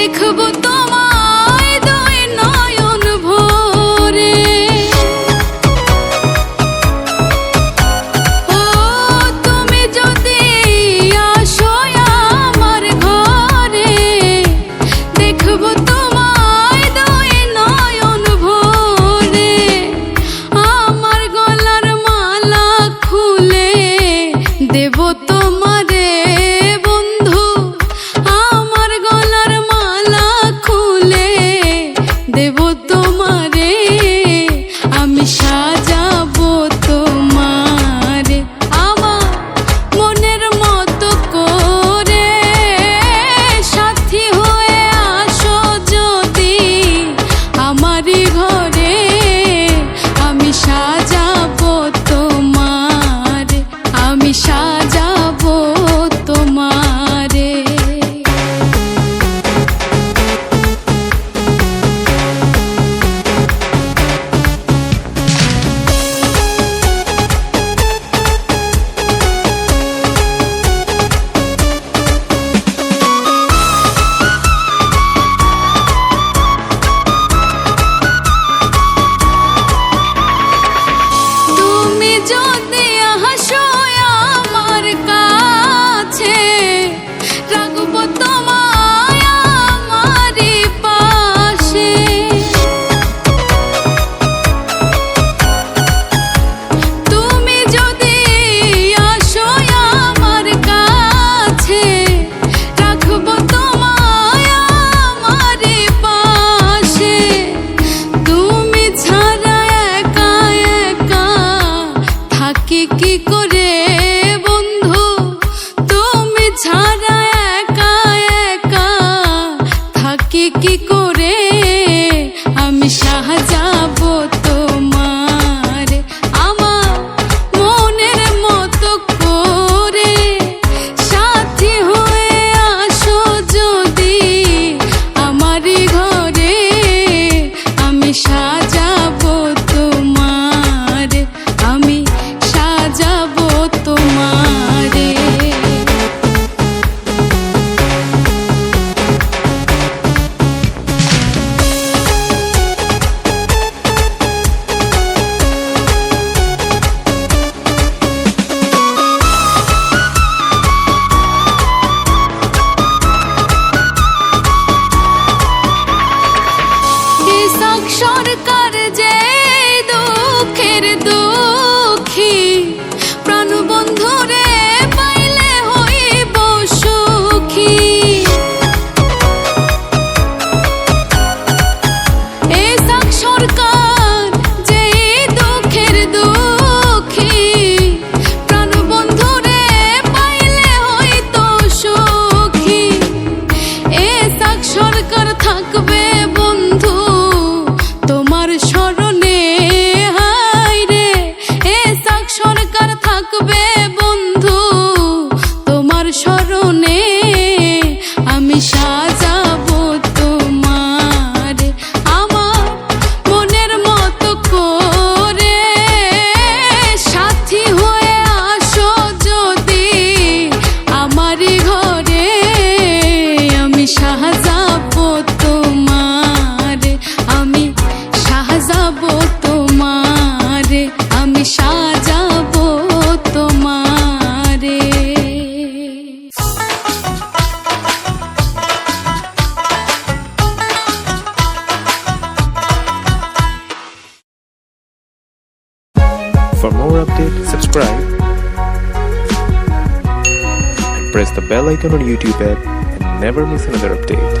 দেখবো তোমায় দুই নয়ন ভরে। ও তুমি যদি আসো আমার ঘরে, দেখবো তোমায় দুই নয়ন ভরে। আমার গলার মালা খুলে দেব তোমারে বন্ধু, আমার গলার মালা খুলে দেব তোমারে। আমি সাজাবো তোমারে আমার মনের মতো করে। সাথী হয়ে আসো যদি আমারই ঘরে, আমি সাজাবো তোমারে, আমি সাজাবো তোমারে। তুমি যদি হাসো আমার কাছে, রাখবো তোমায় আমারই পাশে। তুমি যদি আসো আমার কাছে, রাখবো তোমায় আমারই পাশে। তুমি ছাড়া একা একা থাকি কি করে বন্ধু, তুমি ছাড়া একা একা থাকি কি করে। আমি সাজাবো তোমারে আমার মনের মতো করে। সাথী হয়ে আসো যদি আমারই ঘরে, আমি সাজাবো তোমারে, আমি সাজাবো তোমারে। ইসাক সরকার যে দুঃখের দুঃখী, প্রাণবন্ধুরে পাইলে হইব সুখী। ইসাক সরকার যে দুঃখের দুঃখী, প্রাণবন্ধুরে পাইলে হইতো সুখী। ইসাক সরকার থাকবে বন্ধু তোমার স্মরণে, হায় রে। ইসাক সরকার থাকবে বন্ধু তোমার স্মরণে। আমি সাজাবো তোমারে আমার মনের মতো করে। সাথী হয়ে আসো যদি আমারই ঘরে, আমি সাজাবো তোমারে, আমি সাজাবো তোমারে, আমি সাজাবো তোমারে। For more updates, subscribe and press the bell icon on YouTube app and never miss another update.